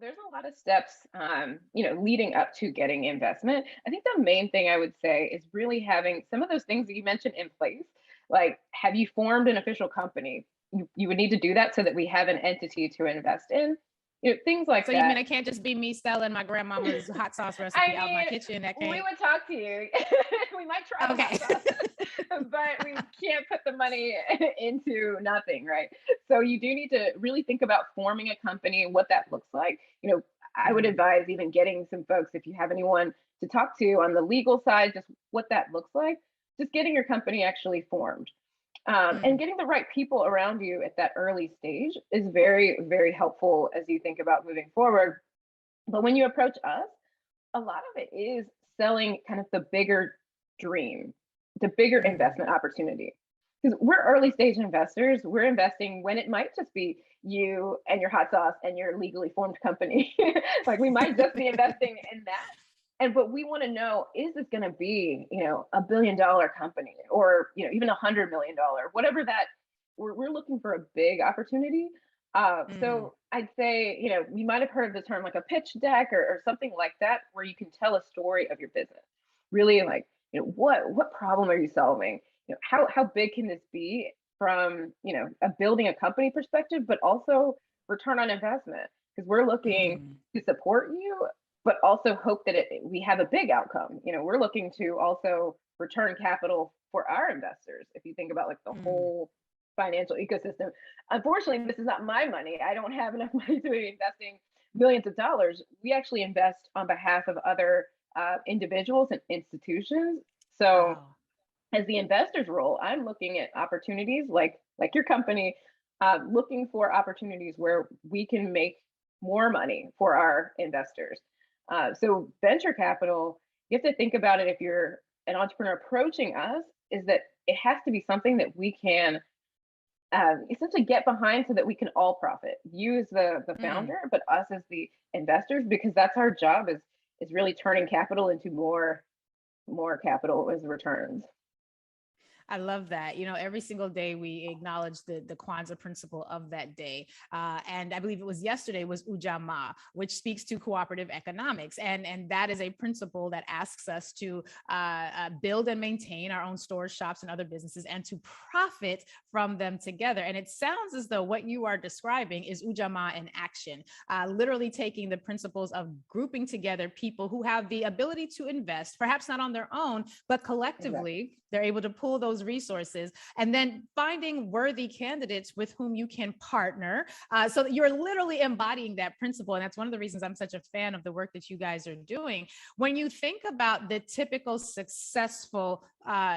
there's a lot of steps, leading up to getting investment. I think the main thing I would say is really having some of those things that you mentioned in place. Like, have you formed an official company? You would need to do that so that we have an entity to invest in. Things like So you mean that. it can't just be me selling my grandmama's hot sauce I recipe out my mean, kitchen? That we can't. would talk to you. We might try the hot Okay. sauce, but we can't put the money into nothing, right? So you do need to really think about forming a company, what that looks like. I would Mm, advise even getting some folks, if you have anyone to talk to on the legal side, just what that looks like, just getting your company actually formed. And mm, getting the right people around you at that early stage is very, very helpful as you think about moving forward. But when you approach us, a lot of it is selling kind of the bigger dream, the bigger mm. investment opportunity. Because we're early stage investors, we're investing when it might just be you and your hot sauce and your legally formed company. Like, we might just be investing in that. And but we want to know, is this going to be, $1 billion company, or even $100 million, whatever that we're looking for a big opportunity. Mm. So I'd say, you might have heard the term like a pitch deck, or something like that, where you can tell a story of your business. Really, like, what problem are you solving? How big can this be from, a building a company perspective, but also return on investment? Because we're looking Mm. to support you, but also hope that we have a big outcome. We're looking to also return capital for our investors. If you think about like the Mm. whole financial ecosystem. Unfortunately, this is not my money. I don't have enough money to be investing millions of dollars. We actually invest on behalf of other individuals and institutions. So, Wow. as the investor's role, I'm looking at opportunities like your company, looking for opportunities where we can make more money for our investors. So, venture capital, you have to think about it, if you're an entrepreneur approaching us, is that it has to be something that we can essentially get behind, so that we can all profit. You as the Mm. founder, but us as the investors, because that's our job, is really turning capital into more capital as returns. I love that. Every single day we acknowledge the Kwanzaa principle of that day. And I believe it was yesterday was Ujama, which speaks to cooperative economics. And that is a principle that asks us to build and maintain our own stores, shops, and other businesses, and to profit from them together. And it sounds as though what you are describing is Ujama in action, literally taking the principles of grouping together people who have the ability to invest, perhaps not on their own, but Exactly. collectively, they're able to pull those resources, and then finding worthy candidates with whom you can partner. So that you're literally embodying that principle. And that's one of the reasons I'm such a fan of the work that you guys are doing. When you think about the typical successful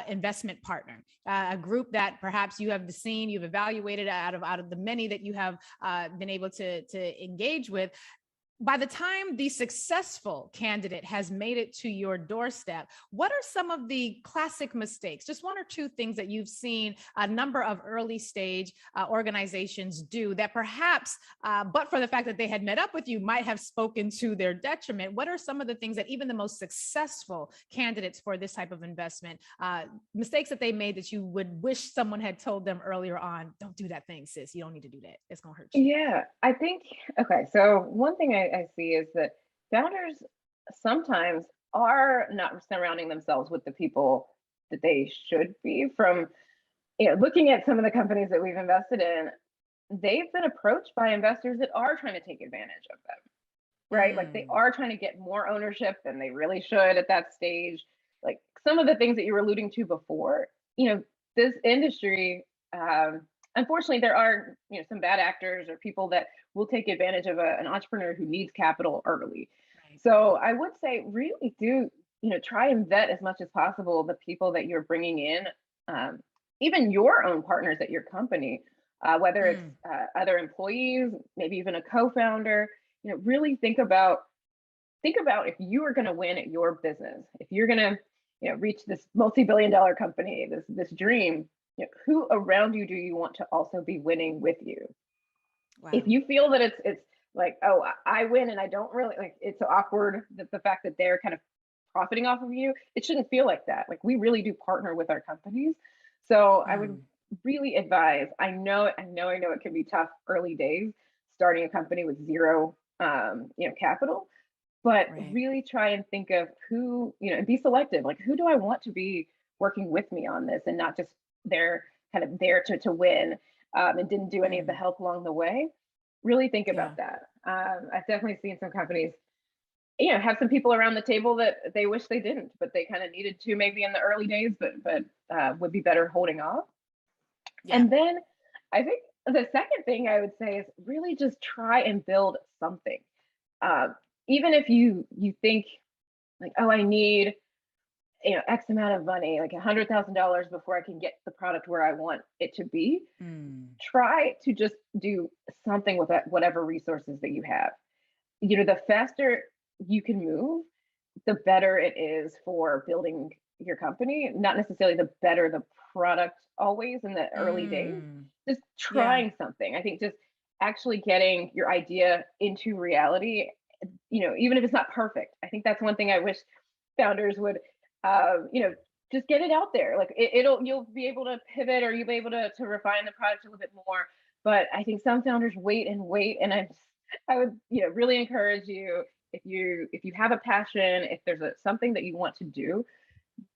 investment partner, a group that perhaps you have seen, you've evaluated out of the many that you have been able to engage with, by the time the successful candidate has made it to your doorstep, what are some of the classic mistakes? Just one or two things that you've seen a number of early stage organizations do that perhaps, but for the fact that they had met up with you, might have spoken to their detriment. What are some of the things that even the most successful candidates for this type of investment, mistakes that they made that you would wish someone had told them earlier on? Don't do that thing, sis. You don't need to do that. It's going to hurt you. Yeah, I think, okay. So one thing I see is that founders sometimes are not surrounding themselves with the people that they should be. From, looking at some of the companies that we've invested in, they've been approached by investors that are trying to take advantage of them, right? Like, they Mm, are trying to get more ownership than they really should at that stage. Like, some of the things that you were alluding to before, this industry, unfortunately, there are, some bad actors or people that will take advantage of an entrepreneur who needs capital early. right. So I would say, really do, try and vet as much as possible the people that you're bringing in, um, even your own partners at your company, whether it's Mm, other employees, maybe even a co-founder. Really think about if you are going to win at your business, if you're going to, reach this multi-billion-dollar company, this dream, who around you do you want to also be winning with you? If wow. you feel that it's like, oh, I win and I don't really, like, it's so awkward, that the fact that they're kind of profiting off of you, it shouldn't feel like that. Like, we really do partner with our companies. So I would Mm, really advise, I know it can be tough early days, starting a company with zero, capital, but Right. really try and think of who, and be selective. Like, who do I want to be working with me on this, and not just they're kind of there to win, and didn't do any of the Mm. help along the way. Really think Yeah. about that. I've definitely seen some companies, have some people around the table that they wish they didn't, but they kind of needed to maybe in the early days, but would be better holding off. Yeah. And then I think the second thing I would say is really just try and build something. Uh, Even if you think like, oh, I need X amount of money, like $100,000 before I can get the product where I want it to be. Mm. Try to just do something with that, whatever resources that you have. The faster you can move, the better it is for building your company. Not necessarily the better the product always in the early days. Mm. Just Yeah. trying something. I think just actually getting your idea into reality, even if it's not perfect. I think that's one thing I wish founders would, just get it out there. Like you'll be able to pivot, or you'll be able to refine the product a little bit more. But I think some founders wait and wait, and I would, really encourage you, if you have a passion, if there's something that you want to do,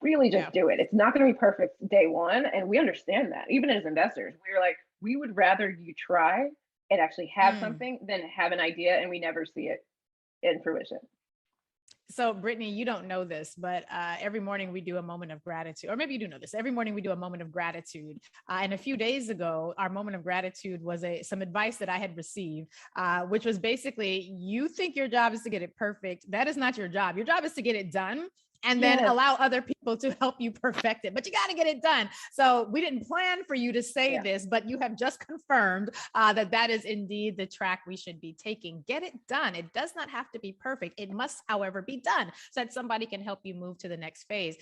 really Yeah. just do it. It's not going to be perfect day one, and we understand that. Even as investors, we're like, we would rather you try and actually have Mm. something than have an idea and we never see it in fruition. So, Brittany, you don't know this, but every morning we do a moment of gratitude, or maybe you do know this. Every morning we do a moment of gratitude. And a few days ago, our moment of gratitude was some advice that I had received, which was basically, you think your job is to get it perfect. That is not your job. Your job is to get it done, and then Yes. allow other people to help you perfect it. But you got to get it done. So we didn't plan for you to say Yeah. this, but you have just confirmed that is indeed the track we should be taking. Get it done. It does not have to be perfect. It must, however, be done so that somebody can help you move to the next phase.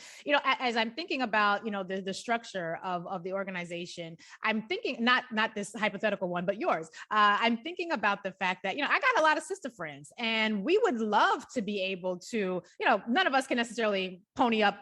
As I'm thinking about, the structure of the organization, I'm thinking not this hypothetical one, but yours. I'm thinking about the fact that, I got a lot of sister friends, and we would love to be able to, none of us can necessarily pony up,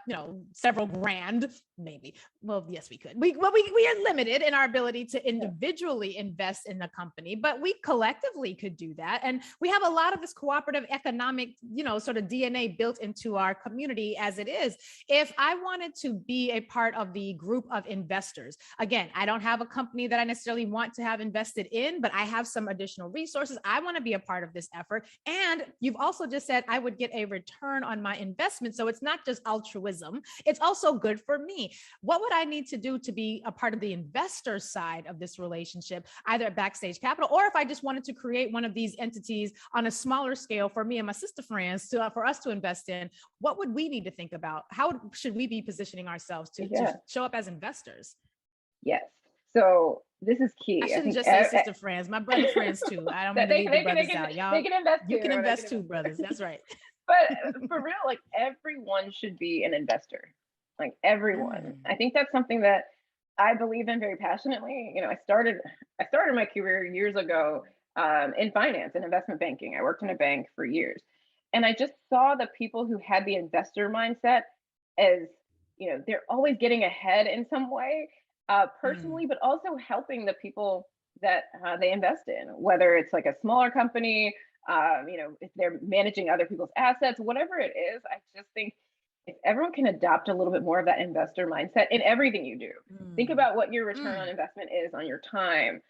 several grand, maybe. Well, yes, we could. We are limited in our ability to individually invest in the company, but we collectively could do that. And we have a lot of this cooperative economic, sort of DNA built into our community as it is. If I wanted to be a part of the group of investors, again, I don't have a company that I necessarily want to have invested in, but I have some additional resources. I want to be a part of this effort. And you've also just said I would get a return on my investment. So it's not just altruism, it's also good for me. What would I need to do to be a part of the investor side of this relationship, either at Backstage Capital, or if I just wanted to create one of these entities on a smaller scale for me and my sister friends for us to invest in? What would we need to think about? How should we be positioning ourselves to Yeah. show up as investors? Yes. So this is I key. I shouldn't think just say sister friends, my brother friends too. I don't that mean to they, leave the they can they brothers can out. they Y'all, can invest you too. can They can invest too, invest brothers. That's right. But for real, like everyone should be an investor. Like everyone. Mm. I think that's something that I believe in very passionately. I started my career years ago, in finance and investment banking. I worked in a bank for years, and I just saw the people who had the investor mindset as, they're always getting ahead in some way, Mm. personally, but also helping the people that they invest in, whether it's like a smaller company, if they're managing other people's assets, whatever it is. I just think if everyone can adopt a little bit more of that investor mindset in everything you do, think Mm. about what your return on Mm. investment is on your time,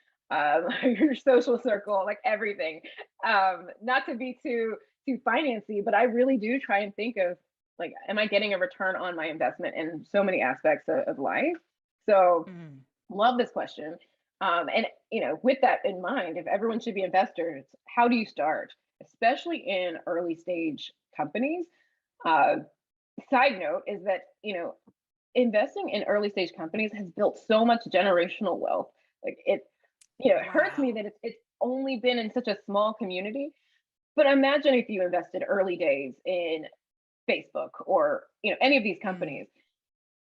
your social circle, like everything. Not to be too financy, but I really do try and think of, like, am I getting a return on my investment in so many aspects of life? So Mm. love this question. And with that in mind, if everyone should be investors, how do you start, especially in early stage companies? Uh, Side note is that, investing in early stage companies has built so much generational wealth. Like it hurts me Wow. that it's only been in such a small community. But imagine if you invested early days in Facebook or any of these Mm. companies,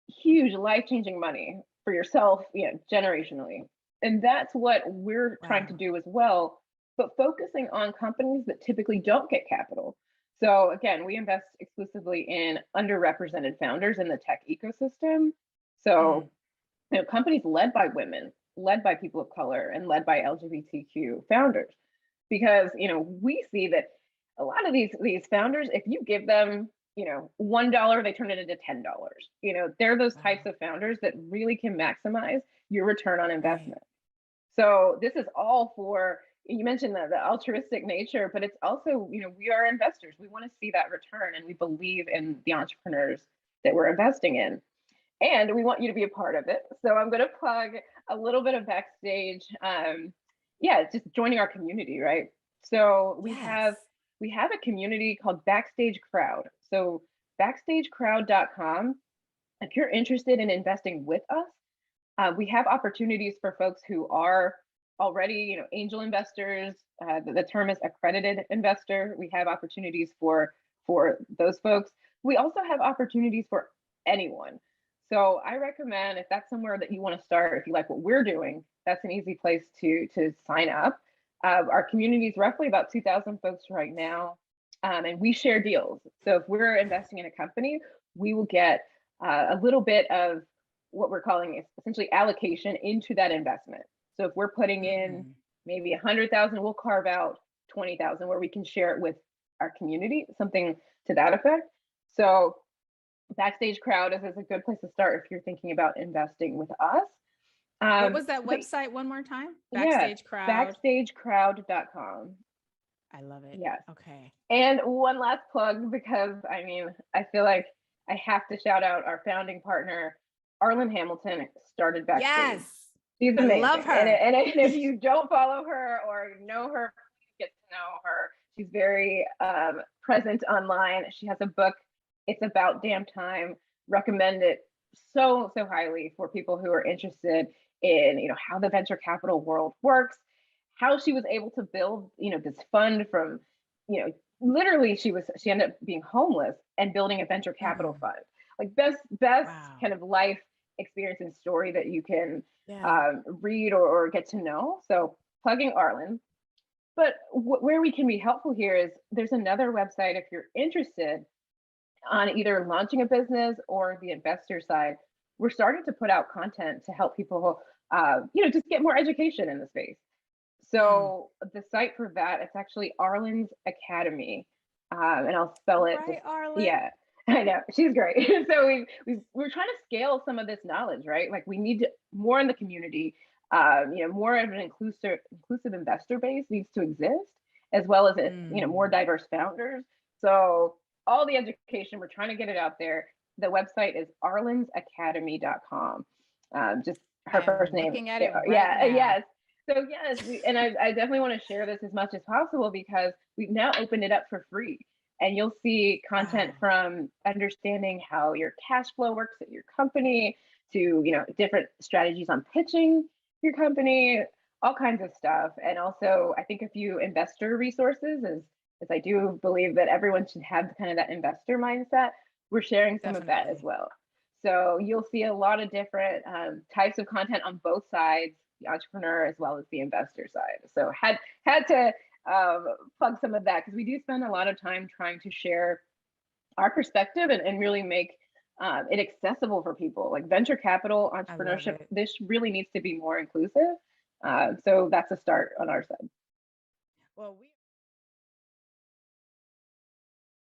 huge life-changing money for yourself, generationally. And that's what we're trying to Wow. do as well, but focusing on companies that typically don't get capital. So again, we invest exclusively in underrepresented founders in the tech ecosystem. Mm. So, companies led by women, led by people of color, and led by LGBTQ founders. because, we see that a lot of these founders, if you give them, $1, they turn it into $10. They're those types Wow. of founders that really can maximize your return on Right. investment. So this is all for, you mentioned the altruistic nature, but it's also, we are investors. We want to see that return, and we believe in the entrepreneurs that we're investing in. And we want you to be a part of it. So I'm going to plug a little bit of Backstage. Yeah, just joining our community, right? So we Yes. have a community called Backstage Crowd. So backstagecrowd.com. If you're interested in investing with us, we have opportunities for folks who are already, angel investors. The term is accredited investor. We have opportunities for those folks. We also have opportunities for anyone. So I recommend, if that's somewhere that you want to start, if you like what we're doing, that's an easy place to sign up. Our community is roughly about 2,000 folks right now, and we share deals. So if we're investing in a company, we will get a little bit of what we're calling essentially allocation into that investment. So if we're putting in maybe 100,000, we'll carve out 20,000 where we can share it with our community, something to that effect. So Backstage Crowd is a good place to start if you're thinking about investing with us. What was that website one more time? Backstage Crowd. Backstagecrowd.com. I love it. Yes. Okay. And one last plug, because I feel like I have to shout out our founding partner, Arlen Hamilton, started Backstage. Yes. She's amazing. I love her. And if you don't follow her or know her, please get to know her. She's very present online. She has a book, It's About Damn Time. Recommend it so highly for people who are interested in, how the venture capital world works, how she was able to build, this fund from, literally she ended up being homeless and building a venture capital fund. Like best Wow. kind of life experience and story that you can read or get to know. So plugging Arlen. But where we can be helpful here is there's another website if you're interested on either launching a business or the investor side. We're starting to put out content to help people, just get more education in the space. So the site for that, it's actually Arlen's Academy, and I'll spell it. Right, Arlen. Yeah, I know, she's great. So we're trying to scale some of this knowledge, right? Like we need more in the community. More of an inclusive investor base needs to exist, as well as more diverse founders. So all the education, we're trying to get it out there. The website is arlensacademy.com. Just her first name. Looking at it right yeah, now. yes. So yes, I definitely want to share this as much as possible because we've now opened it up for free. And you'll see content from understanding how your cash flow works at your company to, different strategies on pitching your company, all kinds of stuff. And also, I think a few investor resources, as I do believe that everyone should have kind of that investor mindset. We're sharing some of that as well. So you'll see a lot of different types of content on both sides, the entrepreneur as well as the investor side. So had to plug some of that because we do spend a lot of time trying to share our perspective and really make it accessible for people. Like venture capital, entrepreneurship, this really needs to be more inclusive. So that's a start on our side. Well,